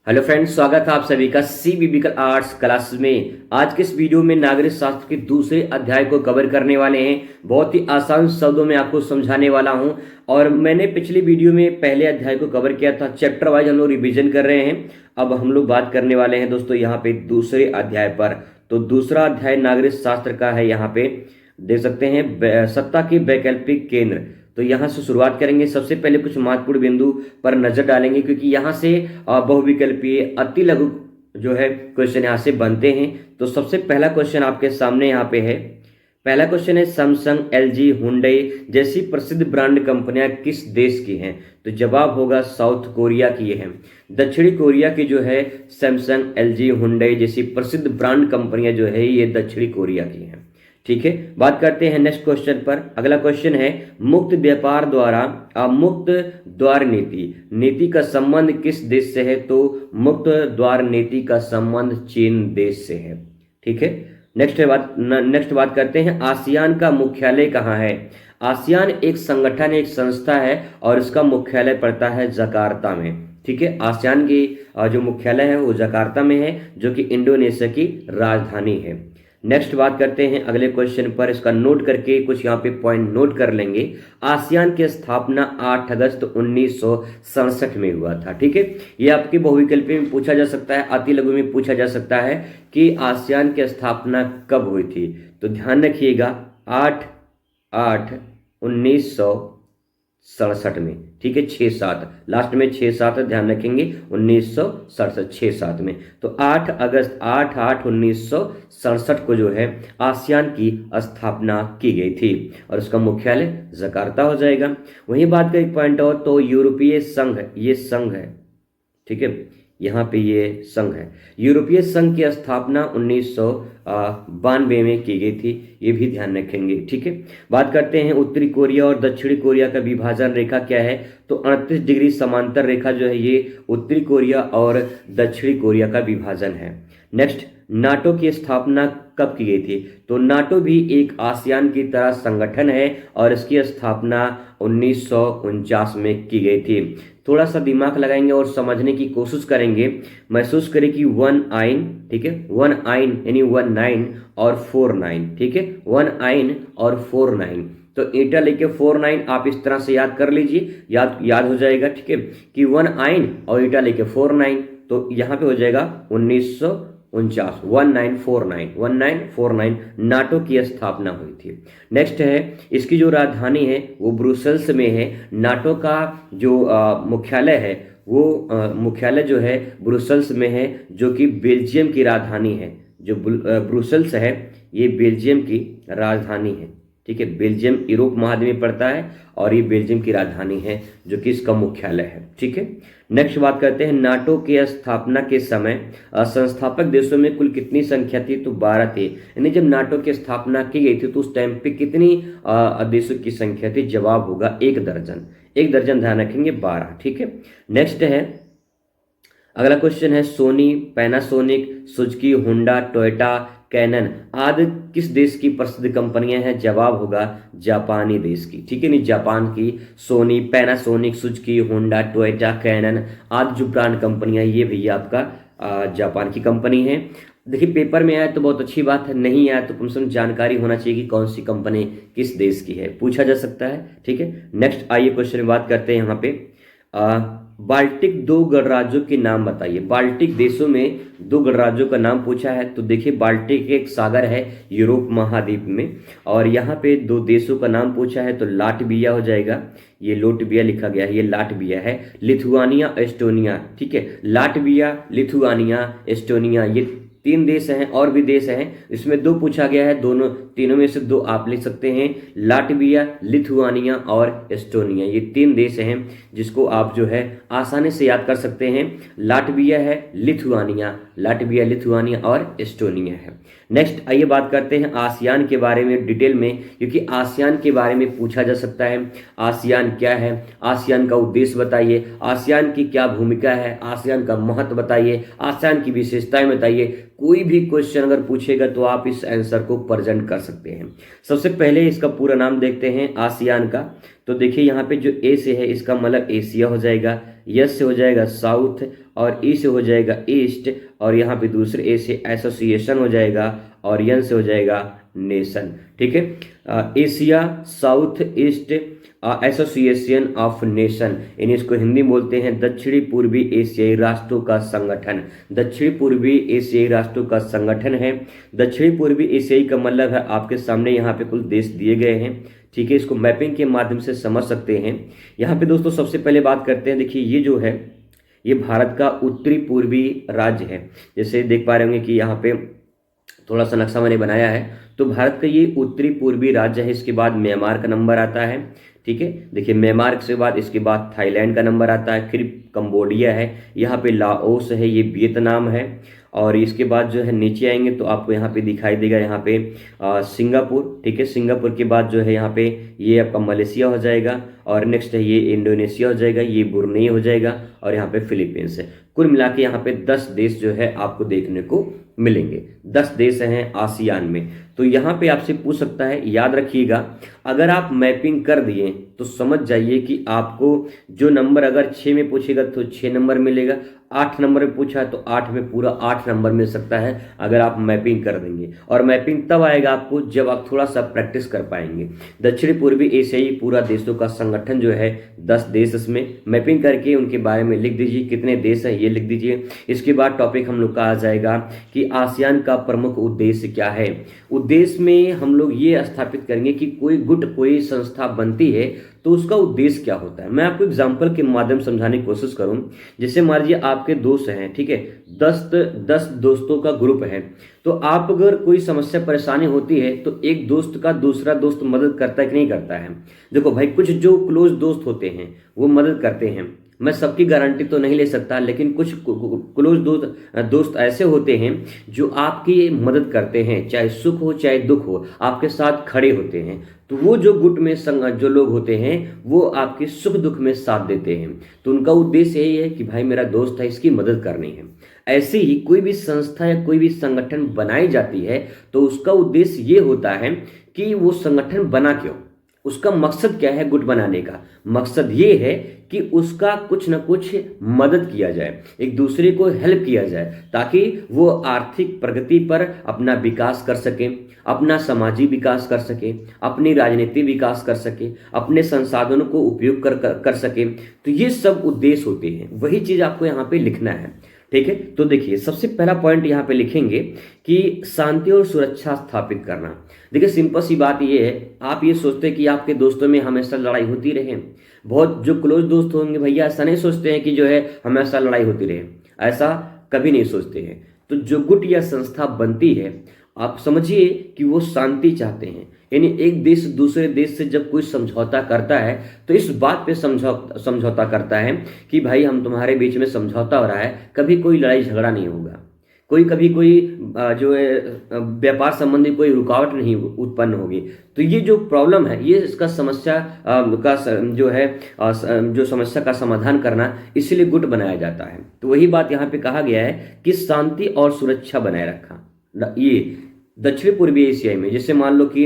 Hello friends, स्वागत है आप सभी का सी बिब्लिकल आर्ट्स क्लास में। आज के इस वीडियो में नागरिक शास्त्र के दूसरे अध्याय को कवर करने वाले हैं। बहुत ही आसान शब्दों में आपको समझाने वाला हूं। और मैंने पिछली वीडियो में पहले अध्याय को कवर किया था। चैप्टर वाइज हम लोग रिवीजन कर रहे हैं। अब हम लोग बात करने वाले हैं दोस्तों यहाँ पे दूसरे अध्याय पर। तो दूसरा अध्याय नागरिक शास्त्र का है। यहाँ पे देख सकते हैं सत्ता के वैकल्पिक केंद्र। तो यहाँ से शुरुआत करेंगे। सबसे पहले कुछ महत्वपूर्ण बिंदु पर नजर डालेंगे, क्योंकि यहाँ से बहुविकल्पीय अति लघु जो है क्वेश्चन यहाँ से बनते हैं। तो सबसे पहला क्वेश्चन आपके सामने यहाँ पे है। पहला क्वेश्चन है, सैमसंग, एलजी, हुंडई जैसी प्रसिद्ध ब्रांड कंपनियां किस देश की हैं? तो जवाब होगा साउथ कोरिया की है। दक्षिणी कोरिया की जो है सैमसंग, एलजी, हुंडई जैसी प्रसिद्ध ब्रांड कंपनियां जो है ये दक्षिणी कोरिया की हैं। ठीक है, बात करते हैं नेक्स्ट क्वेश्चन पर। अगला क्वेश्चन है, मुक्त व्यापार द्वारा मुक्त द्वार नीति का संबंध किस देश से है? तो मुक्त द्वार नीति का संबंध चीन देश से है। ठीक है, नेक्स्ट बात करते हैं, आसियान का मुख्यालय कहाँ है? आसियान एक संगठन, एक संस्था है और इसका मुख्यालय पड़ता है जकार्ता में। ठीक है, आसियान की जो मुख्यालय है वो जकार्ता में है, जो कि इंडोनेशिया की राजधानी है। नेक्स्ट बात करते हैं अगले क्वेश्चन पर। इसका नोट करके कुछ यहाँ पे पॉइंट नोट कर लेंगे। आसियान की स्थापना 8 अगस्त 1967 में हुआ था। ठीक है, ये आपके बहुविकल्पी में पूछा जा सकता है, अति लघु में पूछा जा सकता है कि आसियान की स्थापना कब हुई थी। तो ध्यान रखिएगा 8/8/1967 में। ठीक है, 6-7 लास्ट में 6-7 ध्यान रखेंगे, 1967 6-7 में। तो 8 अगस्त 8/8/1967 को जो है आसियान की स्थापना की गई थी और उसका मुख्यालय जकार्ता हो जाएगा। वहीं बात करें पॉइंट और, तो यूरोपीय संघ, ये संघ है। ठीक है, यहाँ पे ये संघ है। यूरोपीय संघ की स्थापना 1992 में की गई थी, ये भी ध्यान रखेंगे। ठीक है, बात करते हैं उत्तरी कोरिया और दक्षिणी कोरिया का विभाजन रेखा क्या है? तो 38 डिग्री समांतर रेखा जो है ये उत्तरी कोरिया और दक्षिणी कोरिया का विभाजन है। नेक्स्ट, नाटो की स्थापना कब की गई थी? तो नाटो भी एक आसियान की तरह संगठन है और इसकी स्थापना 1949 में की गई थी। थोड़ा सा दिमाग लगाएंगे और समझने की कोशिश करेंगे। महसूस करें कि 1 आइन, ठीक है, 1 आइन यानी 19 और 49। ठीक है, 1 आइन और 49। तो ईटा लेके 49 आप इस तरह से याद कर लीजिए, याद हो जाएगा। ठीक है, कि 1 आइन और ईटा लेके 49, तो यहाँ पे हो जाएगा 1949, 1949 नाटो की स्थापना हुई थी। नेक्स्ट है, इसकी जो राजधानी है वो ब्रुसेल्स में है। नाटो का जो मुख्यालय है वो मुख्यालय जो है ब्रुसेल्स में है, जो कि बेल्जियम की राजधानी है। जो ब्रुसेल्स है ये बेल्जियम की राजधानी है। ठीक है, बेल्जियम यूरोप महाद्वीप में पड़ता है और ये बेल्जियम की राजधानी है, जो कि इसका मुख्यालय है। ठीक है, नेक्स्ट बात करते हैं, नाटो की स्थापना के समय संस्थापक देशों में कुल कितनी संख्या थी? तो 12 थे। यानी जब नाटो की स्थापना की गई थी तो उस टाइम पे कितनी देशों की संख्या थी? जवाब होगा 1 दर्जन। 1 दर्जन ध्यान रखेंगे, 12। ठीक है, नेक्स्ट है अगला क्वेश्चन है, Sony, Panasonic, Suzuki, Honda, Toyota, Canon आदि किस देश की प्रसिद्ध कंपनियां हैं? जवाब होगा जापानी देश की। ठीक है, नहीं, जापान की Sony, Panasonic, Suzuki, Honda, Toyota, Canon आदि जो ब्रांड कंपनियां, ये भैया आपका जापान की कंपनी है। देखिए, पेपर में आया तो बहुत अच्छी बात है, नहीं आया तो कम से कम जानकारी होना चाहिए कि कौन सी कंपनी किस देश की है, पूछा जा सकता है। ठीक है, नेक्स्ट आइए क्वेश्चन में बात करते हैं। यहाँ पे बाल्टिक 2 गणराज्यों के नाम बताइए। बाल्टिक देशों में 2 गणराज्यों का नाम पूछा है। तो देखिए, बाल्टिक एक सागर है यूरोप महाद्वीप में, और यहाँ पे 2 देशों का नाम पूछा है। तो लाटविया हो जाएगा, ये लोटविया लिखा गया है, ये लाटविया है। Lithuania, Estonia. ठीक है, लाटविया, लिथुआनिया, एस्टोनिया, ये 3 देश हैं। और भी देश हैं, इसमें 2 पूछा गया है, तीनों में से 2 आप लिख सकते हैं। लाटविया, लिथुआनिया और एस्टोनिया, ये 3 देश हैं जिसको आप जो है आसानी से याद कर सकते हैं। लाटविया है, लाटविया, लिथुआनिया और एस्टोनिया है। नेक्स्ट आइए बात करते हैं आसियान के बारे में डिटेल में, क्योंकि आसियान के बारे में पूछा जा सकता है। आसियान क्या है? आसियान का उद्देश्य बताइए, आसियान की क्या भूमिका है, आसियान का महत्व बताइए, आसियान की विशेषताएं बताइए। कोई भी क्वेश्चन अगर पूछेगा तो आप इस आंसर को प्रेजेंट कर सकते हैं। सबसे पहले इसका पूरा नाम देखते हैं आसियान का। तो देखिए यहाँ पे जो ए से है इसका मतलब एशिया हो जाएगा, यस से हो जाएगा साउथ, और ई से हो जाएगा ईस्ट, और यहाँ पे दूसरे ए से एसोसिएशन हो जाएगा, और यन से हो जाएगा नेशन। ठीक है, Asia South East association of nation, इन इसको हिंदी में बोलते हैं दक्षिणी पूर्वी एशियाई राष्ट्रों का संगठन। दक्षिणी पूर्वी एशियाई राष्ट्रों का संगठन है। दक्षिणी पूर्वी एशियाई का मतलब है आपके सामने यहाँ पे कुल देश दिए गए हैं। ठीक है, इसको मैपिंग के माध्यम से समझ सकते हैं। यहाँ पे दोस्तों सबसे पहले बात करते हैं, देखिए ये जो है ये भारत का उत्तरी पूर्वी राज्य है। जैसे देख पा रहे होंगे कि यहाँ पे थोड़ा सा नक्शा मैंने बनाया है, तो भारत का ये उत्तरी पूर्वी राज्य है। इसके बाद म्यांमार का नंबर आता है। ठीक है, देखिए म्यांमार के बाद इसके बाद थाईलैंड का नंबर आता है, फिर कंबोडिया है, यहाँ पे लाओस है, ये वियतनाम है, और इसके बाद जो है नीचे आएंगे तो आपको यहाँ पे दिखाई देगा यहाँ पे सिंगापुर। ठीक है, सिंगापुर के बाद जो है यहाँ पे ये आपका मलेशिया हो जाएगा, और नेक्स्ट है ये इंडोनेशिया हो जाएगा, ये ब्रुनेई हो जाएगा, और यहाँ पे फिलीपींस है। कुल मिला के यहाँ पे 10 देश जो है आपको देखने को मिलेंगे। 10 देश हैं आसियान में। तो यहाँ पे आपसे पूछ सकता है, याद रखिएगा अगर आप मैपिंग कर दिए तो समझ जाइए कि आपको जो नंबर अगर 6 में पूछेगा तो 6 नंबर मिलेगा, 8 नंबर में पूछा है तो 8 में पूरा 8 नंबर मिल सकता है अगर आप मैपिंग कर देंगे। और मैपिंग तब आएगा आपको जब आप थोड़ा सा प्रैक्टिस कर पाएंगे। दक्षिणी पूर्वी एशियाई पूरा देशों का संगठन जो है 10 देश, इसमें मैपिंग करके उनके बारे में लिख दीजिए, कितने देश है ये लिख दीजिए। इसके बाद टॉपिक हम लोग का आ जाएगा कि आसियान का प्रमुख उद्देश्य क्या है। उद्देश्य में हम लोग ये स्थापित करेंगे कि कोई गुट कोई संस्था बनती है तो उसका उद्देश्य क्या होता है। मैं आपको एग्जाम्पल के माध्यम समझाने की कोशिश करूं। जैसे मान लीजिए आपके दोस्त हैं, ठीक है, 10 दोस्तों का ग्रुप है, तो आप अगर कोई समस्या परेशानी होती है तो एक दोस्त का दूसरा दोस्त मदद करता है कि नहीं करता है। देखो भाई, कुछ जो क्लोज दोस्त होते हैं वो मदद करते हैं, मैं सबकी गारंटी तो नहीं ले सकता, लेकिन कुछ क्लोज दोस्त ऐसे होते हैं जो आपकी मदद करते हैं, चाहे सुख हो चाहे दुख हो, आपके साथ खड़े होते हैं। तो वो जो गुट में जो लोग होते हैं वो आपके सुख दुख में साथ देते हैं। तो उनका उद्देश्य यही है कि भाई मेरा दोस्त है, इसकी मदद करनी है। ऐसे ही कोई भी संस्था या कोई भी संगठन बनाई जाती है तो उसका उद्देश्य ये होता है कि वो संगठन बना क्यों, उसका मकसद क्या है। गुट बनाने का मकसद ये है कि उसका कुछ ना कुछ मदद किया जाए, एक दूसरे को हेल्प किया जाए, ताकि वो आर्थिक प्रगति पर अपना विकास कर सके, अपना सामाजिक विकास कर सके, अपनी राजनीतिक विकास कर सके, अपने संसाधनों को उपयोग कर सके। तो ये सब उद्देश्य होते हैं, वही चीज आपको यहाँ पे लिखना है। ठीक है, तो देखिए सबसे पहला पॉइंट यहाँ पे लिखेंगे कि शांति और सुरक्षा स्थापित करना। देखिए सिंपल सी बात ये है, आप ये सोचते हैं कि आपके दोस्तों में हमेशा लड़ाई होती रहे। बहुत जो क्लोज दोस्त होंगे भैया ऐसा नहीं सोचते हैं कि जो है हमेशा लड़ाई होती रहे, ऐसा कभी नहीं सोचते हैं। तो जो गुट या संस्था बनती है, आप समझिए कि वो शांति चाहते हैं। यानी एक देश दूसरे देश से जब कोई समझौता करता है तो इस बात पे समझौता करता है कि भाई हम तुम्हारे बीच में समझौता हो रहा है, कभी कोई लड़ाई झगड़ा नहीं होगा, कभी कोई जो है व्यापार संबंधी कोई रुकावट नहीं उत्पन्न होगी। तो ये जो प्रॉब्लम है, ये इसका समस्या का जो है जो समस्या का समाधान करना, इसीलिए गुट बनाया जाता है। तो वही बात यहाँ पे कहा गया है कि शांति और सुरक्षा बनाए रखा। ये दक्षिण पूर्वी एशिया में, जैसे मान लो कि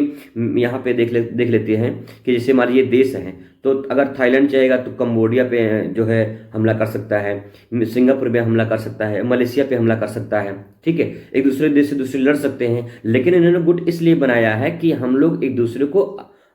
यहाँ पे देख लेते हैं कि जैसे मान ये देश हैं, तो अगर थाईलैंड चाहेगा तो कंबोडिया पे जो है हमला कर सकता है, सिंगापुर पे हमला कर सकता है, मलेशिया पे हमला कर सकता है। ठीक है, एक दूसरे देश से दूसरे लड़ सकते हैं, लेकिन इन्होंने गुट इसलिए बनाया है कि हम लोग एक दूसरे को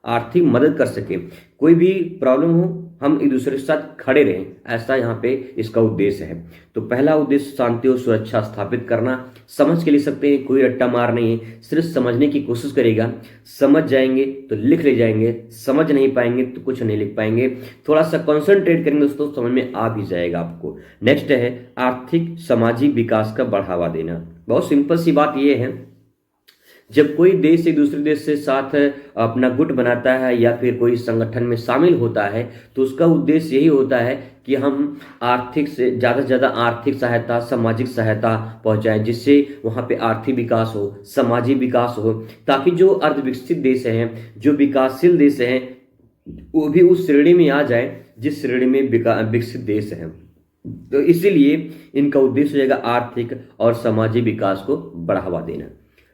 आर्थिक मदद कर सके, कोई भी प्रॉब्लम हो हम एक दूसरे के साथ खड़े रहें, ऐसा यहाँ पे इसका उद्देश्य है। तो पहला उद्देश्य शांति और सुरक्षा स्थापित करना। समझ के लिख सकते हैं, कोई रट्टा मार नहीं है, सिर्फ समझने की कोशिश करेगा। समझ जाएंगे तो लिख ले जाएंगे, समझ नहीं पाएंगे तो कुछ नहीं लिख पाएंगे। थोड़ा सा कॉन्सेंट्रेट करेंगे दोस्तों, समझ में आ भी जाएगा आपको। नेक्स्ट है आर्थिक सामाजिक विकास का बढ़ावा देना। बहुत सिंपल सी बात यह है, जब कोई देश एक दूसरे देश से साथ अपना गुट बनाता है या फिर कोई संगठन में शामिल होता है तो उसका उद्देश्य यही होता है कि हम आर्थिक से ज़्यादा आर्थिक सहायता, सामाजिक सहायता पहुंचाएं, जिससे वहाँ पे आर्थिक विकास हो, सामाजिक विकास हो, ताकि जो अर्धविकसित देश हैं, जो विकासशील देश हैं, वो भी उस श्रेणी में आ जाए जिस श्रेणी में विकसित देश हैं। तो इसीलिए इनका उद्देश्य हो जाएगा आर्थिक और सामाजिक विकास को बढ़ावा देना।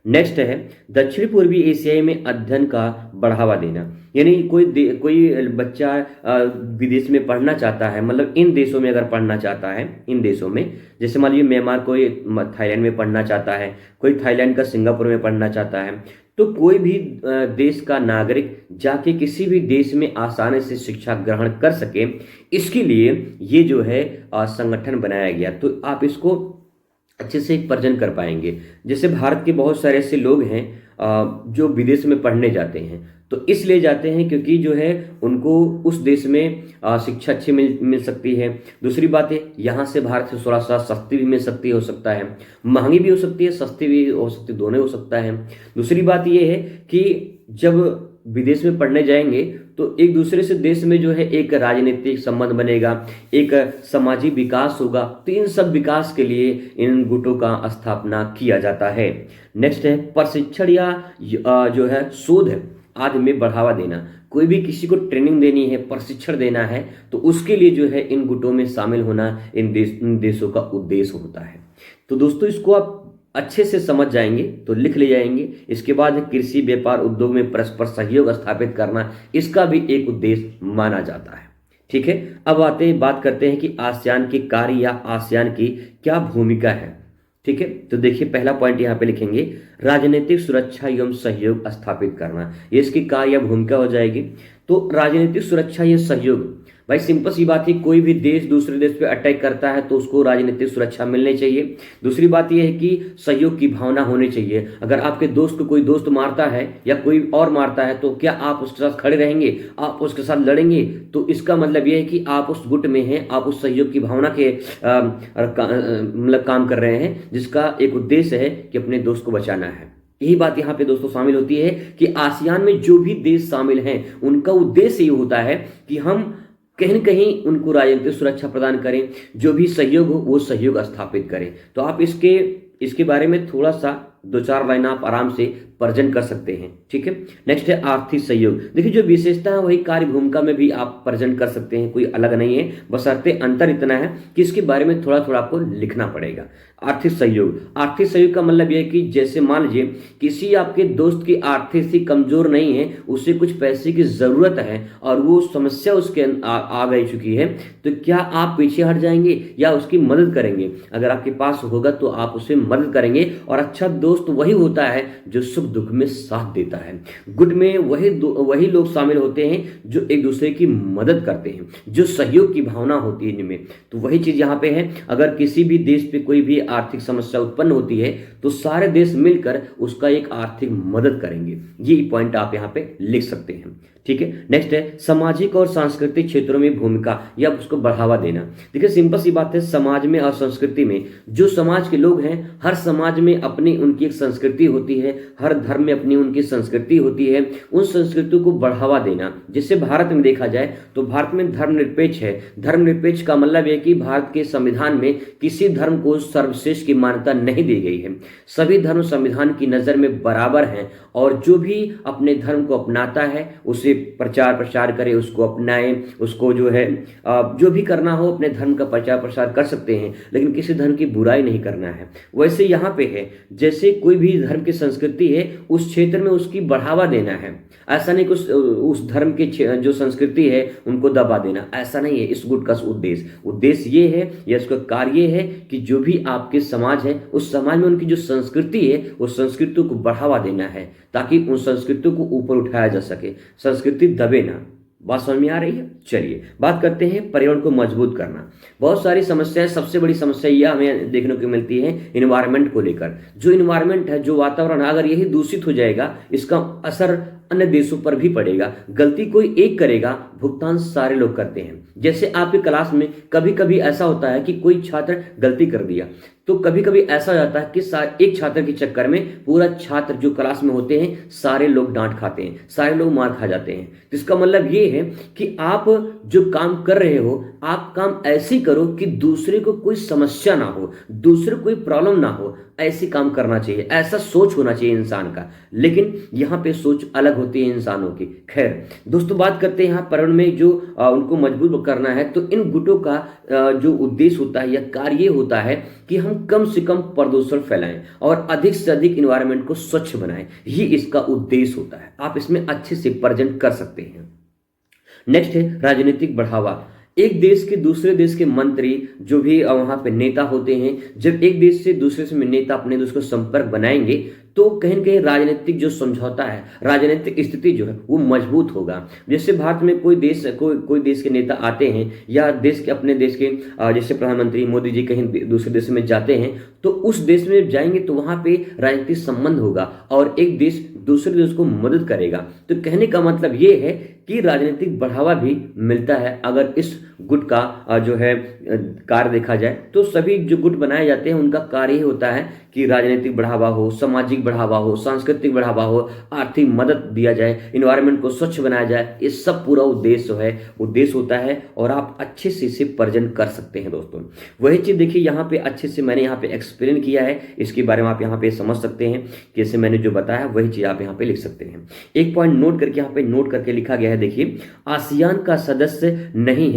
नेक्स्ट है दक्षिण पूर्वी एशिया में अध्ययन का बढ़ावा देना। यानी कोई बच्चा विदेश में पढ़ना चाहता है, मतलब इन देशों में अगर पढ़ना चाहता है, इन देशों में जैसे मान लीजिए म्यांमार, कोई थाईलैंड में पढ़ना चाहता है, कोई थाईलैंड का सिंगापुर में पढ़ना चाहता है, तो कोई भी देश का नागरिक जाके किसी भी देश में आसानी से शिक्षा ग्रहण कर सके, इसके लिए ये जो है संगठन बनाया गया। तो आप इसको अच्छे से पर्जन कर पाएंगे। जैसे भारत के बहुत सारे ऐसे लोग हैं जो विदेश में पढ़ने जाते हैं, तो इसलिए जाते हैं क्योंकि जो है उनको उस देश में शिक्षा अच्छी मिल सकती है। दूसरी बात है, यहाँ से भारत से थोड़ा सा सस्ती भी मिल सकती हो सकता है, महंगी भी हो सकती है, सस्ती भी हो सकती है, दोनों हो सकता है। दूसरी बात ये है कि जब विदेश में पढ़ने जाएंगे तो एक दूसरे से देश में जो है एक राजनीतिक संबंध बनेगा, एक सामाजिक विकास होगा। तो इन सब विकास के लिए इन गुटों का स्थापना किया जाता है। नेक्स्ट है प्रशिक्षण या जो है शोध आदि में बढ़ावा देना। कोई भी किसी को ट्रेनिंग देनी है, प्रशिक्षण देना है, तो उसके लिए जो है इन गुटों में शामिल होना इन देशों का उद्देश्य होता है। तो दोस्तों इसको आप अच्छे से समझ जाएंगे तो लिख ले जाएंगे। इसके बाद कृषि, व्यापार, उद्योग में परस्पर सहयोग स्थापित करना, इसका भी एक उद्देश्य माना जाता है। ठीक है, अब बात करते हैं कि आसियान के कार्य या आसियान की क्या भूमिका है। ठीक है, तो देखिए पहला पॉइंट यहाँ पे लिखेंगे, राजनीतिक सुरक्षा एवं सहयोग स्थापित करना। ये इसकी कार्य या भूमिका हो जाएगी। तो राजनीतिक सुरक्षा या सहयोग, भाई सिंपल सी बात है, कोई भी देश दूसरे देश पे अटैक करता है तो उसको राजनीतिक सुरक्षा मिलनी चाहिए। दूसरी बात यह है कि सहयोग की भावना होनी चाहिए। अगर आपके दोस्त को कोई दोस्त मारता है या कोई और मारता है, तो क्या आप उसके साथ खड़े रहेंगे, आप उसके साथ लड़ेंगे? तो इसका मतलब यह है कि आप उस गुट में हैं, आप उस सहयोग की भावना के मतलब काम कर रहे हैं, जिसका एक उद्देश्य है कि अपने दोस्त को बचाना है। यही बात यहाँ पे दोस्तों शामिल होती है कि आसियान में जो भी देश शामिल हैं, उनका उद्देश्य ये होता है कि हम कहीं न कहीं उनको राजनीतिक सुरक्षा प्रदान करें, जो भी सहयोग हो वो सहयोग स्थापित करें। तो आप इसके बारे में थोड़ा सा 2-4 लाइन आप आराम से पर्जन कर सकते हैं। ठीक है, नेक्स्ट है आर्थिक सहयोग। देखिए जो विशेषता है वही कार्य भूमिका में भी आप पर्जन कर सकते हैं, कोई अलग नहीं है, बशर्ते अंतर इतना है कि इसके बारे में थोड़ा थोड़ा आपको लिखना पड़ेगा। आर्थिक सहयोग, आर्थिक सहयोग का मतलब यह है कि जैसे मान लीजिए किसी आपके दोस्त की आर्थिक स्थिति कमजोर नहीं है, उसे कुछ पैसे की जरूरत है और वो समस्या उसके आ गई चुकी है, तो क्या आप पीछे हट जाएंगे या उसकी मदद करेंगे? अगर आपके पास होगा तो आप उसे मदद करेंगे। और अच्छा दोस्त वही होता है जो सुख दुख में साथ देता है। गुट में वही लोग शामिल होते हैं जो एक दूसरे की मदद करते हैं, जो सहयोग की भावना होती है इनमें। तो वही चीज यहाँ पे है, अगर किसी भी देश पे कोई भी आर्थिक समस्या उत्पन्न होती है तो सारे देश मिलकर उसका एक आर्थिक मदद करेंगे। ये पॉइंट आप यहाँ पे लिख सकते हैं। ठीक है, नेक्स्ट है सामाजिक और सांस्कृतिक क्षेत्रों में भूमिका या उसको बढ़ावा देना। देखिए सिंपल सी बात है, समाज में और संस्कृति में जो समाज के लोग हैं, हर समाज में अपनी उनकी एक संस्कृति होती है, हर धर्म में अपनी उनकी संस्कृति होती है। उन संस्कृतियों को बढ़ावा देना, जैसे भारत में देखा जाए तो भारत में धर्मनिरपेक्ष है। धर्मनिरपेक्ष का मतलब है कि भारत के संविधान में किसी धर्म को सर्वश्रेष्ठ की मान्यता नहीं दी गई है। सभी धर्म संविधान की नजर में बराबर हैं और जो भी अपने धर्म को अपनाता है उसे प्रचार प्रसार करे, उसको अपनाए, उसको जो है जो भी करना हो अपने धर्म का प्रचार प्रसार कर सकते हैं, लेकिन किसी धर्म की बुराई नहीं करना है। वैसे यहाँ पे है, जैसे कोई भी धर्म की संस्कृति है उस क्षेत्र में उसकी बढ़ावा देना है। ऐसा नहीं कि उस धर्म के जो संस्कृति है उनको दबा देना, ऐसा नहीं है इस गुट का उद्देश्य ये है या इसका कार्य है कि जो भी आपके समाज है उस समाज में उनकी जो संस्कृति है उस संस्कृति को बढ़ावा देना है, ताकि उन संस्कृतियों को ऊपर उठाया जा सके, संस्कृति दबे ना। बात समझ में आ रही है? चलिए बात करते हैं पर्यावरण को मजबूत करना। बहुत सारी समस्याएं, सबसे बड़ी समस्या यह हमें देखने को मिलती है इन्वायरमेंट को लेकर। जो इन्वायरमेंट है, जो वातावरण, अगर यही दूषित हो जाएगा, इसका असर अन्य देशों पर भी पड़ेगा। गलती कोई एक करेगा, भुगतान सारे लोग करते हैं। जैसे आपकी क्लास में कभी कभी ऐसा होता है कि कोई छात्र गलती कर दिया, तो कभी कभी ऐसा हो जाता है कि एक छात्र के चक्कर में पूरा छात्र जो क्लास में होते हैं सारे लोग डांट खाते हैं, सारे लोग मार खा जाते हैं। तो इसका मतलब ये है कि आप जो काम कर रहे हो आप काम ऐसे करो कि दूसरे को कोई समस्या ना हो, दूसरे को कोई प्रॉब्लम ना हो, ऐसे काम करना चाहिए, ऐसा सोच होना चाहिए इंसान का। लेकिन यहाँ पे सोच अलग होती है इंसानों की। खैर दोस्तों, बात करते हैं यहाँ पर्यावरण में जो उनको मजबूत करना है, तो इन गुटों का जो उद्देश्य होता है या कार्य ये होता है कि हम कम से कम प्रदूषण फैलाएं और अधिक से अधिक इन्वायरमेंट को स्वच्छ बनाएं। ये इसका उद्देश्य होता है। आप इसमें अच्छे से प्रेजेंट कर सकते हैं। नेक्स्ट है राजनीतिक बढ़ावा। एक देश के दूसरे देश के मंत्री जो भी वहां पे नेता होते हैं, जब एक देश से दूसरे से नेता अपने देश को संपर्क बनाएंगे तो कहीं न कहीं राजनीतिक जो समझौता है, राजनीतिक स्थिति जो है वो मजबूत होगा। जैसे भारत में कोई देश के नेता आते हैं या देश के अपने देश के जैसे प्रधानमंत्री मोदी जी कहीं दूसरे देश में जाते हैं, तो उस देश में जाएंगे तो वहां पे राजनीतिक संबंध होगा और एक देश दूसरे देश को मदद करेगा। तो कहने का मतलब ये है कि राजनीतिक बढ़ावा भी मिलता है अगर इस गुट का जो है कार्य देखा जाए। तो सभी जो गुट बनाए जाते हैं उनका कार्य ही होता है कि राजनीतिक बढ़ावा हो, सामाजिक बढ़ावा हो, सांस्कृतिक बढ़ावा हो, आर्थिक मदद दिया जाए, इन्वायरमेंट को स्वच्छ बनाया जाए। ये सब पूरा उद्देश्य होता है और आप अच्छे से इसे प्रेजेंट कर सकते हैं दोस्तों। वही चीज देखिए यहाँ पे अच्छे से मैंने यहाँ पे एक्सप्लेन किया है, इसके बारे में आप यहाँ पे समझ सकते हैं। जैसे मैंने जो बताया वही चीज आप यहाँ पे लिख सकते हैं। एक पॉइंट नोट करके यहाँ पे नोट करके लिखा गया है, देखिए आसियान का सदस्य नहीं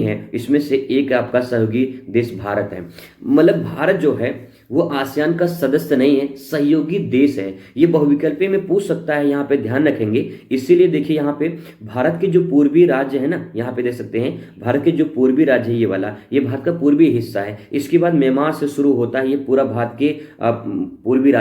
है, इसमें से एक आपका सहयोगी देश भारत है। मतलब भारत जो है वो आसियान का सदस्य नहीं है, सहयोगी देश है। ये बहुविकल्पी में पूछ सकता है, यहाँ पे ध्यान रखेंगे। इसीलिए देखिए यहाँ पे भारत के जो पूर्वी राज्य है ना, यहाँ पे देख सकते हैं भारत के जो पूर्वी राज्य है, ये वाला ये भारत का पूर्वी हिस्सा है। इसके बाद म्यांमार से शुरू होता है, ये पूरा भारत के पूर्वी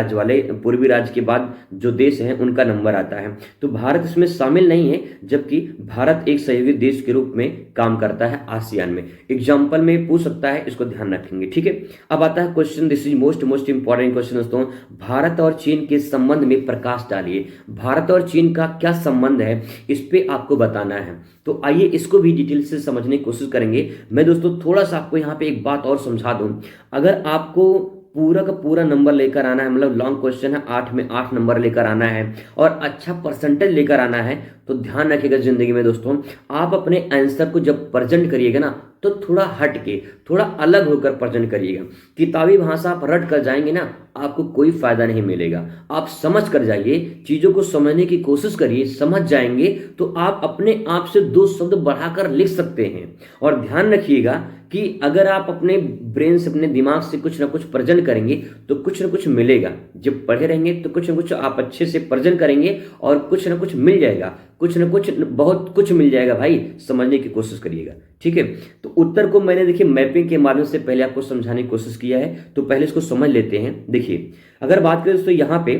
राज्य के बाद जो देश है उनका नंबर आता है। तो भारत इसमें शामिल नहीं है, जबकि भारत एक सहयोगी देश के रूप में काम करता है आसियान में। एग्जाम्पल में पूछ सकता है, इसको ध्यान रखेंगे। ठीक है, अब आता है question, this is most important question दोस्तों। भारत और चीन के संबंध में प्रकाश डालिए। भारत और चीन का क्या संबंध है, इस पे आपको बताना है। तो आइए इसको भी डिटेल से समझने की कोशिश करेंगे। मैं दोस्तों थोड़ा सा आपको यहाँ पे एक बात और समझा दूं। अगर आपको पूरा का पूरा नंबर लेकर आना है, मतलब लॉन्ग क्वेश्चन है, 8 में 8 नंबर लेकर आना है और अच्छा परसेंटेज लेकर आना है, तो ध्यान रखिएगा जिंदगी में दोस्तों, आप अपने आंसर को जब प्रेजेंट करिएगा ना तो थोड़ा हट के, थोड़ा अलग होकर प्रेजेंट करिएगा। किताबी भाषा आप रट कर जाएंगे ना, आपको कोई फायदा नहीं मिलेगा। आप समझ कर जाइए, चीजों को समझने की कोशिश करिए, समझ जाएंगे तो आप अपने आप से 2 शब्द बढ़ाकर लिख सकते हैं। और ध्यान रखिएगा कि अगर आप अपने ब्रेन से, अपने दिमाग से कुछ ना कुछ प्रेजेंट करेंगे तो कुछ ना कुछ मिलेगा। जब पढ़े रहेंगे तो कुछ ना कुछ आप अच्छे से प्रेजेंट करेंगे और कुछ ना कुछ मिल जाएगा, कुछ ना कुछ, बहुत कुछ मिल जाएगा भाई। समझने की कोशिश करिएगा, ठीक है। तो उत्तर को मैंने देखिए मैपिंग के माध्यम से पहले आपको समझाने की कोशिश किया है, तो पहले इसको समझ लेते हैं। देखिए अगर बात करें दोस्तों यहाँ पे,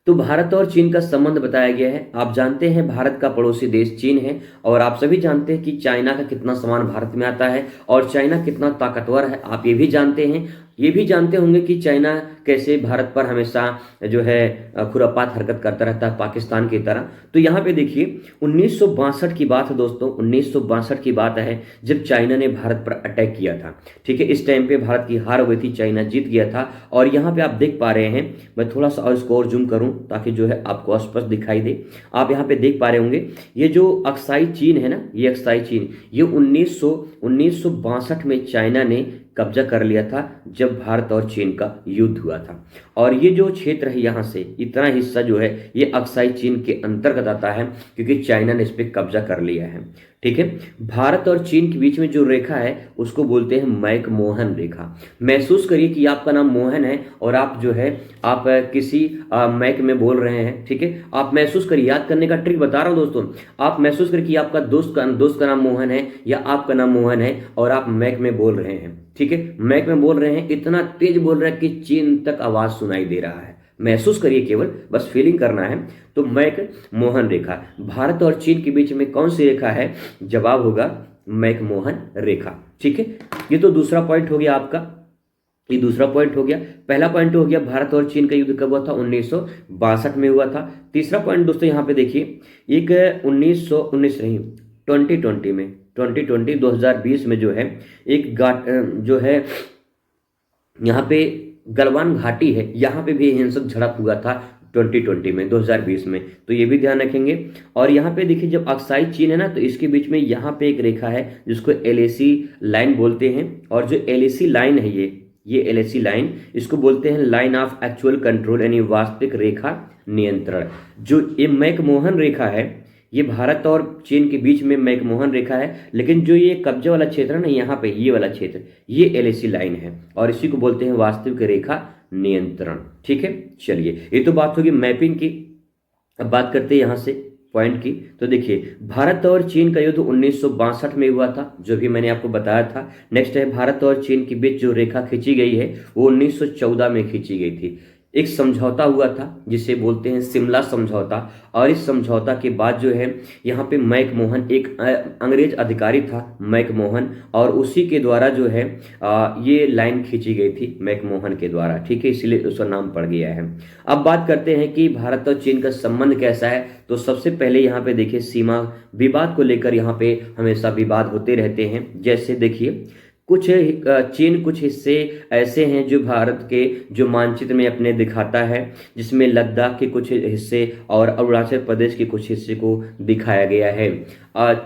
तो भारत और चीन का संबंध बताया गया है। आप जानते हैं भारत का पड़ोसी देश चीन है, और आप सभी जानते हैं कि चाइना का कितना सामान भारत में आता है और चाइना कितना ताकतवर है, आप ये भी जानते हैं। ये भी जानते होंगे कि चाइना कैसे भारत पर हमेशा जो है खुरापात हरकत करता रहता है, पाकिस्तान की तरह। तो यहाँ पे देखिए 1962 की बात है दोस्तों, 1962 की बात है जब चाइना ने भारत पर अटैक किया था। ठीक है, इस टाइम पे भारत की हार हुई थी, चाइना जीत गया था। और यहाँ पे आप देख पा रहे हैं, मैं थोड़ा सा और इसको और जूम करूँ ताकि जो है आपको स्पष्ट दिखाई दे। आप यहाँ पे देख पा रहे होंगे ये जो अक्साई चीन है ना, ये अक्साई चीन, ये 1962 में चाइना ने कब्जा कर लिया था जब भारत और चीन का युद्ध हुआ था। और ये जो क्षेत्र है यहाँ से इतना हिस्सा जो है ये अक्साई चीन के अंतर्गत आता है, क्योंकि चाइना ने इस पर कब्जा कर लिया है। ठीक है, भारत और चीन के बीच में जो रेखा है उसको बोलते हैं मैक-मोहन रेखा। महसूस करिए कि आपका नाम मोहन है और आप जो है आप किसी मैक में बोल रहे हैं। ठीक है, आप महसूस करिए, याद करने का ट्रिक बता रहा हूं दोस्तों। आप महसूस करिए कि आपका दोस्त का नाम मोहन है या आपका नाम मोहन है और आप मैक में बोल रहे हैं। ठीक है, मैक में बोल रहे हैं, इतना तेज बोल रहे हैं कि चीन तक आवाज सुनाई दे रहा है। महसूस करिए, केवल बस फीलिंग करना है। तो मैक मोहन रेखा, भारत और चीन के बीच में कौन सी रेखा है? जवाब होगा मैक मोहन रेखा। ठीक है, ये तो दूसरा पॉइंट हो गया आपका, ये दूसरा पॉइंट हो गया। पहला पॉइंट हो गया भारत और चीन का युद्ध कब हुआ था? 1962 में हुआ था। तीसरा पॉइंट दोस्तों यहाँ पे देखिए, एक 2020 में जो है एक जो है यहाँ पे गलवान घाटी है, यहाँ पे भी हिंसक झड़प हुआ था 2020 में, 2020 में, तो ये भी ध्यान रखेंगे। और यहाँ पे देखिए जब अक्साई चीन है ना, तो इसके बीच में यहाँ पे एक रेखा है जिसको LAC लाइन बोलते हैं। और जो LAC लाइन है, ये LAC लाइन, इसको बोलते हैं लाइन ऑफ एक्चुअल कंट्रोल, यानी वास्तविक रेखा नियंत्रण। जो ये मैकमोहन रेखा है, ये भारत और चीन के बीच में मैकमोहन रेखा है, लेकिन जो ये कब्जे वाला क्षेत्र है ना, यहाँ पे ये वाला क्षेत्र, ये LAC लाइन है और इसी को बोलते हैं वास्तविक रेखा नियंत्रण। ठीक है, चलिए ये तो बात होगी मैपिंग की। अब बात करते हैं यहाँ से पॉइंट की। तो देखिए भारत और चीन का युद्ध 1962 में हुआ था, जो भी मैंने आपको बताया था। नेक्स्ट है भारत और चीन के बीच जो रेखा खींची गई है वो 1914 में खींची गई थी। एक समझौता हुआ था जिसे बोलते हैं शिमला समझौता। और इस समझौता के बाद जो है यहाँ पे मैकमोहन, एक अंग्रेज अधिकारी था मैकमोहन, और उसी के द्वारा जो है ये लाइन खींची गई थी मैकमोहन के द्वारा। ठीक है, इसलिए उसका नाम पड़ गया है। अब बात करते हैं कि भारत और चीन का संबंध कैसा है। तो सबसे पहले यहाँ पे देखिए सीमा विवाद को लेकर यहाँ पे हमेशा विवाद होते रहते हैं। जैसे देखिए चीन कुछ हिस्से ऐसे हैं जो भारत के जो मानचित्र में अपने दिखाता है, जिसमें लद्दाख के कुछ हिस्से और अरुणाचल प्रदेश के कुछ हिस्से को दिखाया गया है।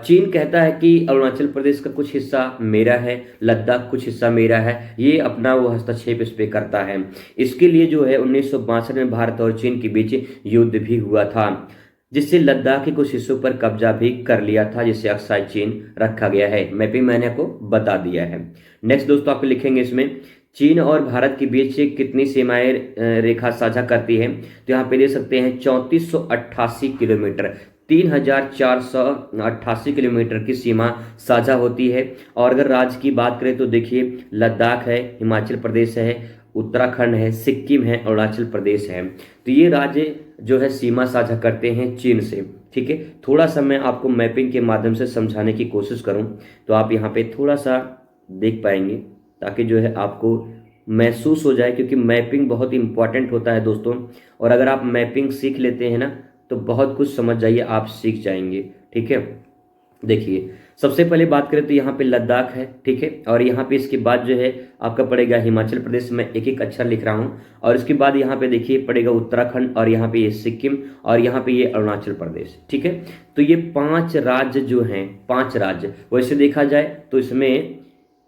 चीन कहता है कि अरुणाचल प्रदेश का कुछ हिस्सा मेरा है, लद्दाख कुछ हिस्सा मेरा है। ये अपना वो हस्तक्षेप इस पे करता है। इसके लिए जो है 1962 में भारत और चीन के बीच युद्ध भी हुआ था, जिससे लद्दाख के कुछ हिस्सों पर कब्जा भी कर लिया था, जिसे अक्साई चीन रखा गया है। मैपिंग मैंने आपको बता दिया है। नेक्स्ट दोस्तों आप लिखेंगे इसमें चीन और भारत के बीच कितनी सीमाएं रेखा साझा करती है। तो यहाँ पे दे सकते हैं 3488 किलोमीटर, 3488 किलोमीटर की सीमा साझा होती है। और अगर राज्य की बात करें तो देखिए लद्दाख है, हिमाचल प्रदेश है, उत्तराखंड है, सिक्किम है, अरुणाचल प्रदेश है। तो ये राज्य जो है सीमा साझा करते हैं चीन से। ठीक है, थोड़ा सा मैं आपको मैपिंग के माध्यम से समझाने की कोशिश करूं तो आप यहाँ पे थोड़ा सा देख पाएंगे, ताकि जो है आपको महसूस हो जाए, क्योंकि मैपिंग बहुत इंपॉर्टेंट होता है दोस्तों। और अगर आप मैपिंग सीख लेते हैं ना तो बहुत कुछ समझ जाइए, आप सीख जाएंगे। ठीक है, देखिए सबसे पहले बात करें तो यहाँ पे लद्दाख है। ठीक है, और यहाँ पे इसके बाद जो है आपका पड़ेगा हिमाचल प्रदेश, मैं एक एक अक्षर लिख रहा हूँ। और इसके बाद यहाँ पे देखिए पड़ेगा उत्तराखंड, और यहाँ पे ये सिक्किम, और यहाँ पे ये अरुणाचल प्रदेश। ठीक है, तो ये 5 राज्य जो हैं, 5 राज्य, वैसे देखा जाए तो इसमें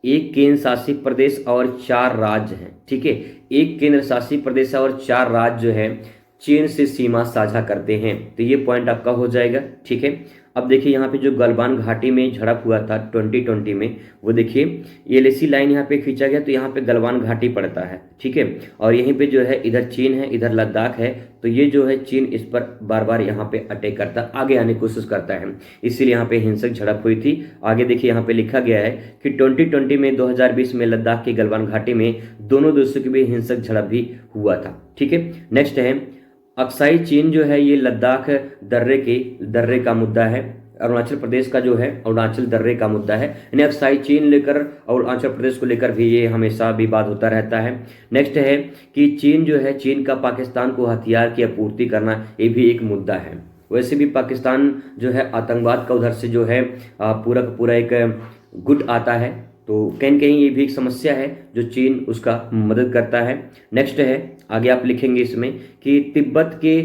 एक केंद्र शासित प्रदेश और 4 राज्य हैं। ठीक है, एक केंद्र शासित प्रदेश और 4 राज्य जो है चीन से सीमा साझा करते हैं। तो ये पॉइंट आपका हो जाएगा। ठीक है, अब देखिए यहाँ पे जो गलवान घाटी में झड़प हुआ था 2020 में, वो देखिए LAC लाइन यहाँ पे खींचा गया, तो यहाँ पे गलवान घाटी पड़ता है। ठीक है, और यहीं पे जो है इधर चीन है, इधर लद्दाख है। तो ये जो है चीन इस पर बार बार यहाँ पे अटैक करता, आगे आने की कोशिश करता है, इसीलिए यहाँ पे हिंसक झड़प हुई थी। आगे देखिए यहाँ पे लिखा गया है कि 2020 में 2020 में लद्दाख की गलवान घाटी में दोनों देशों के बीच हिंसक झड़प भी हुआ था। ठीक है, नेक्स्ट है अक्साई चीन जो है, ये लद्दाख दर्रे का मुद्दा है। अरुणाचल प्रदेश का जो है अरुणाचल दर्रे का मुद्दा है, यानी अक्साई चीन लेकर और अरुणाचल प्रदेश को लेकर भी ये हमेशा विवाद होता रहता है। नेक्स्ट है कि चीन जो है, चीन का पाकिस्तान को हथियार की आपूर्ति करना, ये भी एक मुद्दा है। वैसे भी पाकिस्तान जो है आतंकवाद का उधर से जो है पूरा का पूरा एक गुट आता है, तो कहीं कहीं ये भी एक समस्या है जो चीन उसका मदद करता है। नेक्स्ट है, आगे आप लिखेंगे इसमें कि तिब्बत के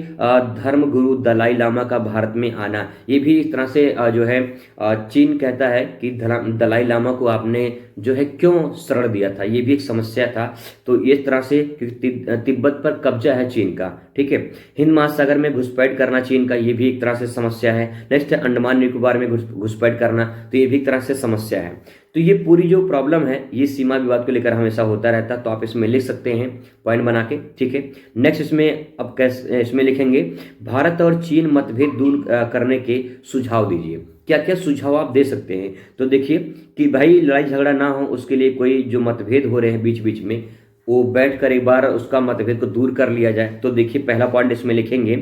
धर्म गुरु दलाई लामा का भारत में आना, ये भी इस तरह से जो है चीन कहता है कि दलाई लामा को आपने जो है क्यों शरण दिया था, ये भी एक समस्या था। तो इस तरह से तिब्बत पर कब्जा है चीन का। ठीक है, हिंद महासागर में घुसपैठ करना चीन का, ये भी एक तरह से समस्या है। नेक्स्ट है अंडमान निकोबार में घुसपैठ करना, तो ये भी एक तरह से समस्या है। तो ये पूरी जो प्रॉब्लम है ये सीमा विवाद को लेकर हमेशा होता रहता है, तो आप इसमें लिख सकते हैं पॉइंट बना के। ठीक है, नेक्स्ट इसमें अब कैसे इसमें लिखेंगे भारत और चीन मतभेद दूर करने के सुझाव दीजिए। क्या क्या सुझाव आप दे सकते हैं। तो देखिए कि भाई लड़ाई झगड़ा ना हो, उसके लिए कोई जो मतभेद हो रहे हैं बीच बीच में, वो बैठ कर एक बार उसका मतभेद को दूर कर लिया जाए। तो देखिए पहला पॉइंट इसमें लिखेंगे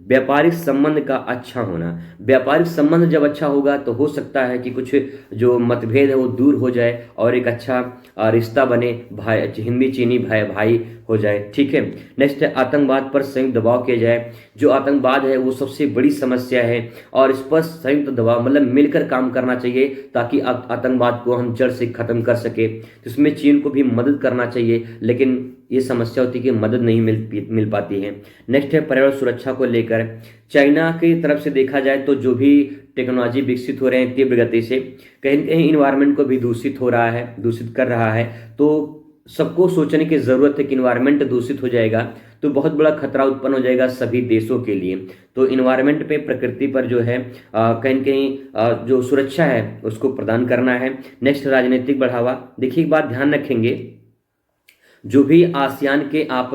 व्यापारिक संबंध का अच्छा होना। व्यापारिक संबंध जब अच्छा होगा तो हो सकता है कि कुछ जो मतभेद है वो दूर हो जाए और एक अच्छा रिश्ता बने, भाई हिंदी चीनी भाई भाई हो जाए। ठीक है, नेक्स्ट है आतंकवाद पर संयुक्त दबाव किया जाए। जो आतंकवाद है वो सबसे बड़ी समस्या है और इस पर संयुक्त दबाव मतलब मिलकर काम करना चाहिए ताकि आतंकवाद को हम जड़ से खत्म कर सके। तो इसमें चीन को भी मदद करना चाहिए, लेकिन ये समस्या होती है कि मदद नहीं मिल पाती है। नेक्स्ट है पर्यावरण सुरक्षा को लेकर। चाइना की तरफ से देखा जाए तो जो भी टेक्नोलॉजी विकसित हो रहे हैं तीव्र गति से, कहीं न कहीं इन्वायरमेंट को भी दूषित हो रहा है, दूषित कर रहा है। तो सबको सोचने की जरूरत है कि इन्वायरमेंट दूषित हो जाएगा तो बहुत बड़ा खतरा उत्पन्न हो जाएगा सभी देशों के लिए। तो इन्वायरमेंट पे, प्रकृति पर जो है कहीं न कहीं जो सुरक्षा है उसको प्रदान करना है। नेक्स्ट राजनीतिक बढ़ावा। देखिए एक बात ध्यान रखेंगे, जो भी आसियान के आप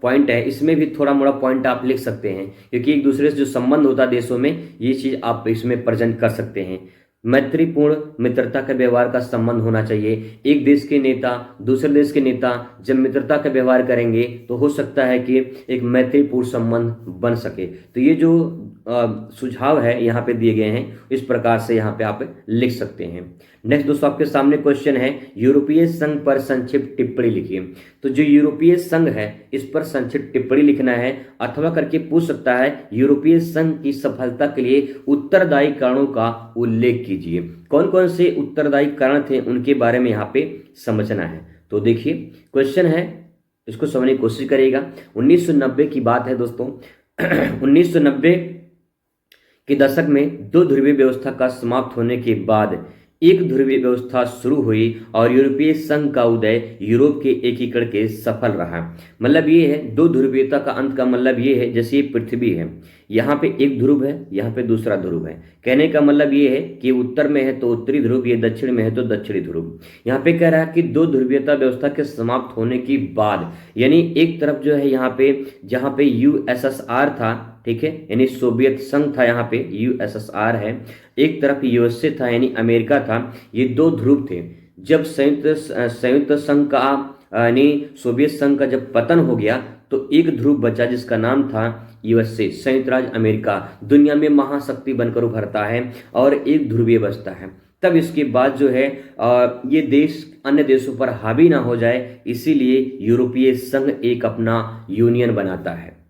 पॉइंट है इसमें भी थोड़ा मोड़ा पॉइंट आप लिख सकते हैं, क्योंकि एक दूसरे से जो संबंध होता है देशों में, ये चीज आप इसमें प्रेजेंट कर सकते हैं। मैत्रीपूर्ण मित्रता का व्यवहार का संबंध होना चाहिए। एक देश के नेता दूसरे देश के नेता जब मित्रता का व्यवहार करेंगे तो हो सकता है कि एक मैत्रीपूर्ण संबंध बन सके। तो ये जो सुझाव है यहाँ पे दिए गए हैं, इस प्रकार से यहाँ पे आप लिख सकते हैं। नेक्स्ट दोस्तों आपके सामने क्वेश्चन है, यूरोपीय संघ पर संक्षिप्त टिप्पणी लिखिए। तो जो यूरोपीय संघ है इस पर संक्षिप्त टिप्पणी लिखना है, अथवा करके पूछ सकता है यूरोपीय संघ की सफलता के लिए उत्तरदायी कारणों का उल्लेख कीजिए। कौन कौन से उत्तरदायी कारण थे उनके बारे में यहाँ पे समझना है। तो देखिए क्वेश्चन है, इसको समझने की कोशिश करिएगा। 1990 की बात है दोस्तों। 1990 के दशक में दो ध्रुवीय व्यवस्था का समाप्त होने के बाद एक ध्रुवीय व्यवस्था शुरू हुई और यूरोपीय संघ का उदय यूरोप के एकीकरण के सफल रहा। मतलब ये है, दो ध्रुवीयता का अंत का मतलब ये है, जैसे ये पृथ्वी है, यहाँ पे एक ध्रुव है, यहाँ पे दूसरा ध्रुव है। कहने का मतलब ये है कि उत्तर में है तो उत्तरी ध्रुव, ये दक्षिण में है तो दक्षिणी ध्रुव। यहाँ पे कह रहा है कि दो ध्रुवीयता व्यवस्था के समाप्त होने के बाद, यानी एक तरफ जो है यहाँ पे जहाँ पे यूएसएसआर था, ठीक है, यानी सोवियत संघ था, यहाँ पे यूएसएसआर है, एक तरफ यूएसए था यानी अमेरिका था। ये दो ध्रुव थे। जब संयुक्त संघ का यानी सोवियत संघ का जब पतन हो गया तो एक ध्रुव बचा जिसका नाम था यूएसए, संयुक्त राज्य अमेरिका, दुनिया में महाशक्ति बनकर उभरता है और एक ध्रुवीय बचता है। तब इसके बाद जो है ये देश अन्य देशों पर हावी ना हो जाए, इसीलिए यूरोपीय संघ एक अपना यूनियन बनाता है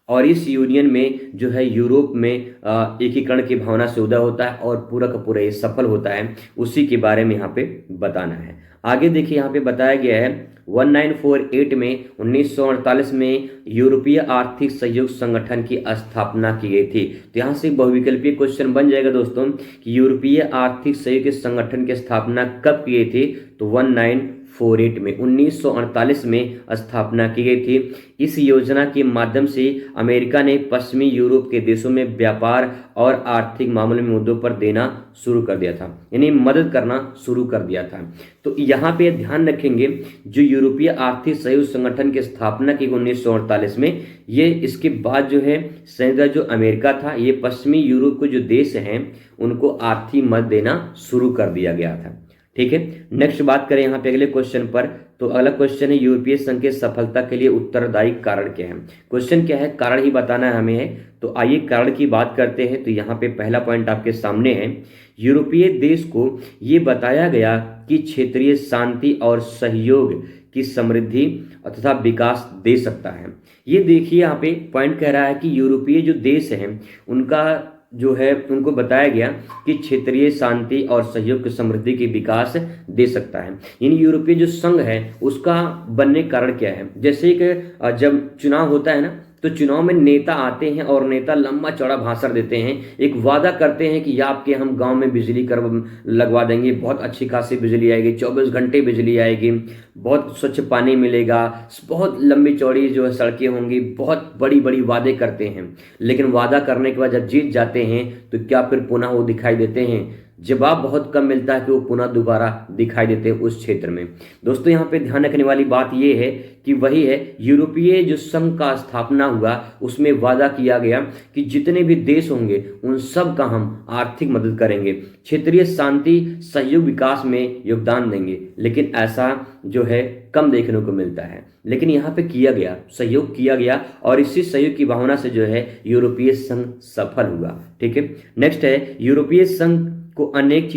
और इस यूनियन में जो है यूरोप में एकीकरण की भावना से उदय होता है और पूरा का पूरा ये सफल होता है। उसी के बारे में यहाँ पे बताना है। आगे देखिए यहाँ पे बताया गया है 1948 में 1948 में यूरोपीय आर्थिक सहयोग संगठन की स्थापना की गई थी। तो यहाँ से बहुविकल्पीय क्वेश्चन बन जाएगा दोस्तों कि यूरोपीय आर्थिक सहयोग संगठन की स्थापना कब की गई थी। तो 1948 में 1948 में स्थापना की गई थी। इस योजना के माध्यम से अमेरिका ने पश्चिमी यूरोप के देशों में व्यापार और आर्थिक मामलों में मुद्दों पर देना शुरू कर दिया था, यानी मदद करना शुरू कर दिया था। तो यहाँ पे ध्यान रखेंगे, जो यूरोपीय आर्थिक सहयोग संगठन की स्थापना की 1948 में, ये इसके बाद जो है संयुक्त जो अमेरिका था, ये पश्चिमी यूरोप के जो देश हैं उनको आर्थिक मदद देना शुरू कर दिया गया था। ठीक है, नेक्स्ट बात करें यहाँ पे अगले क्वेश्चन पर। तो अगला क्वेश्चन है यूरोपीय संघ की सफलता के लिए उत्तरदायी कारण क्या है। क्वेश्चन क्या है, कारण ही बताना है हमें है। तो आइए कारण की बात करते हैं। तो यहाँ पे पहला पॉइंट आपके सामने है, यूरोपीय देश को ये बताया गया कि क्षेत्रीय शांति और सहयोग की समृद्धि तथा विकास दे सकता है। ये देखिए यहाँ पे पॉइंट कह रहा है कि यूरोपीय जो देश हैं उनका जो है उनको बताया गया कि क्षेत्रीय शांति और सहयोग की समृद्धि की विकास दे सकता है। यानी यूरोपीय जो संघ है उसका बनने का कारण क्या है। जैसे कि जब चुनाव होता है ना, तो चुनाव में नेता आते हैं और नेता लंबा चौड़ा भाषण देते हैं, एक वादा करते हैं कि आपके हम गांव में बिजली कर लगवा देंगे, बहुत अच्छी खासी बिजली आएगी, 24 घंटे बिजली आएगी, बहुत स्वच्छ पानी मिलेगा, बहुत लंबी चौड़ी जो है सड़कें होंगी, बहुत बड़ी बड़ी वादे करते हैं। लेकिन वादा करने के बाद जब जीत जाते हैं तो क्या फिर पुनः वो दिखाई देते हैं? जवाब बहुत कम मिलता है कि वो पुनः दोबारा दिखाई देते हैं उस क्षेत्र में। दोस्तों यहाँ पे ध्यान रखने वाली बात ये है कि वही है, यूरोपीय जो संघ का स्थापना हुआ उसमें वादा किया गया कि जितने भी देश होंगे उन सब का हम आर्थिक मदद करेंगे, क्षेत्रीय शांति सहयोग विकास में योगदान देंगे। लेकिन ऐसा जो है कम देखने को मिलता है, लेकिन यहाँ पे किया गया, सहयोग किया गया और इसी सहयोग की भावना से जो है यूरोपीय संघ सफल हुआ। ठीक है, नेक्स्ट है यूरोपीय संघ को अनेक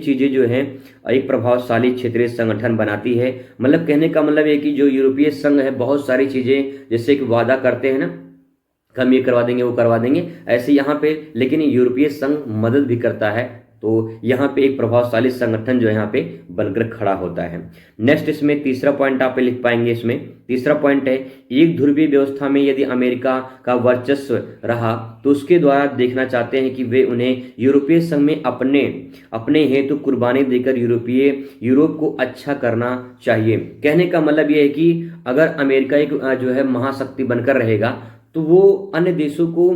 चीजें जो है एक प्रभावशाली क्षेत्रीय संगठन बनाती है। मतलब कहने का मतलब है कि जो यूरोपीय संघ है बहुत सारी चीजें जैसे कि वादा करते हैं ना, हम ये करवा देंगे वो करवा देंगे, ऐसे यहाँ पे लेकिन यूरोपीय संघ मदद भी करता है। तो यहाँ पे एक प्रभावशाली संगठन जो है यहाँ पे बनकर खड़ा होता है। नेक्स्ट इसमें तीसरा पॉइंट आप लिख पाएंगे। इसमें तीसरा पॉइंट है, एक ध्रुवीय व्यवस्था में यदि अमेरिका का वर्चस्व रहा तो उसके द्वारा देखना चाहते हैं कि वे उन्हें यूरोपीय संघ में अपने हेतु कुर्बानी देकर यूरोप को अच्छा करना चाहिए। कहने का मतलब यह है कि अगर अमेरिका एक जो है महाशक्ति बनकर रहेगा तो वो अन्य देशों को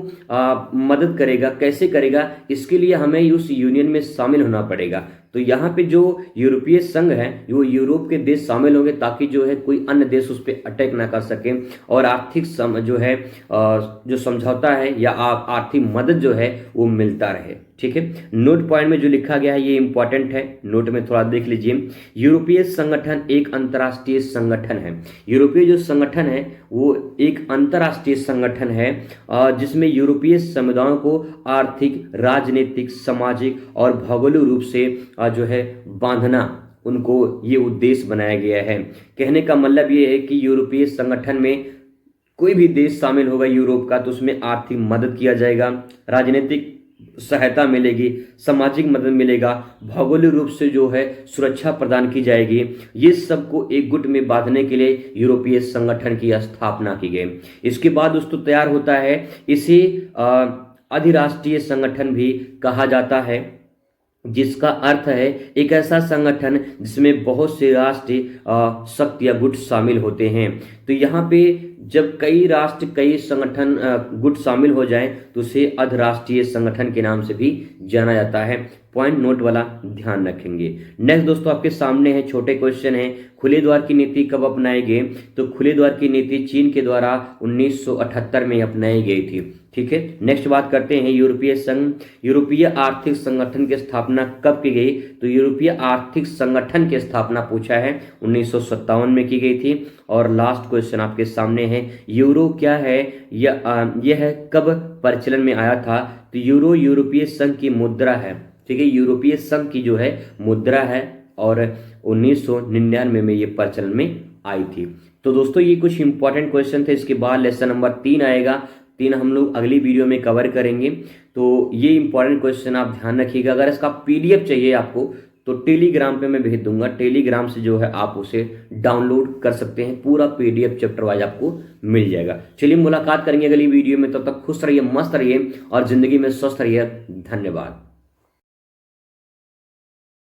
मदद करेगा। कैसे करेगा? इसके लिए हमें उस यूनियन में शामिल होना पड़ेगा। तो यहाँ पे जो यूरोपीय संघ है वो यूरोप के देश शामिल होंगे ताकि जो है कोई अन्य देश उस पर अटैक ना कर सके और आर्थिक जो है जो समझौता है या आर्थिक मदद जो है वो मिलता रहे। ठीक है, नोट पॉइंट में जो लिखा गया है ये इंपॉर्टेंट है, नोट में थोड़ा देख लीजिए। यूरोपीय संगठन एक अंतर्राष्ट्रीय संगठन है। यूरोपीय जो संगठन है वो एक अंतर्राष्ट्रीय संगठन है जिसमें यूरोपीय समुदायों को आर्थिक, राजनीतिक, सामाजिक और भौगोलिक रूप से जो है बांधना, उनको ये उद्देश्य बनाया गया है। कहने का मतलब ये है कि यूरोपीय संगठन में कोई भी देश शामिल होगा यूरोप का तो उसमें आर्थिक मदद किया जाएगा, राजनीतिक सहायता मिलेगी, सामाजिक मदद मिलेगा, भौगोलिक रूप से जो है सुरक्षा प्रदान की जाएगी। ये सबको एक गुट में बांधने के लिए यूरोपीय संगठन की स्थापना की गई। इसके बाद दोस्तों तैयार होता है, इसे अधिराष्ट्रीय संगठन भी कहा जाता है, जिसका अर्थ है एक ऐसा संगठन जिसमें बहुत से राष्ट्रीय शक्ति या गुट शामिल होते हैं। तो यहाँ पे जब कई राष्ट्र, कई संगठन, गुट शामिल हो जाएं तो उसे अधिराष्ट्रीय संगठन के नाम से भी जाना जाता है। पॉइंट नोट वाला ध्यान रखेंगे। नेक्स्ट दोस्तों आपके सामने है, छोटे क्वेश्चन है, खुले द्वार की नीति कब अपनाई गई? तो खुले द्वार की नीति चीन के द्वारा 1978 में अपनाई गई थी। ठीक है, नेक्स्ट बात करते हैं यूरोपीय संघ, यूरोपीय आर्थिक संगठन की स्थापना कब की गई? तो यूरोपीय आर्थिक संगठन की स्थापना पूछा है 1957 में की गई थी। और लास्ट क्वेश्चन आपके सामने है, यूरो क्या है? यह कब प्रचलन में आया था? तो यूरो यूरोपीय संघ की मुद्रा है। ठीक है, यूरोपीय संघ की जो है मुद्रा है और 1999 में ये प्रचलन में आई थी। तो दोस्तों ये कुछ इंपॉर्टेंट क्वेश्चन थे। इसके बाद लेसन नंबर 3 आएगा, 3 हम लोग अगली वीडियो में कवर करेंगे। तो ये इंपॉर्टेंट क्वेश्चन आप ध्यान रखिएगा। अगर इसका PDF चाहिए आपको तो टेलीग्राम पे मैं भेज दूंगा, टेलीग्राम से जो है आप उसे डाउनलोड कर सकते हैं, पूरा PDF चैप्टर वाइज आपको मिल जाएगा। चलिए मुलाकात करेंगे अगली वीडियो में, तब तक खुश रहिए, मस्त रहिए और जिंदगी में स्वस्थ रहिए। धन्यवाद।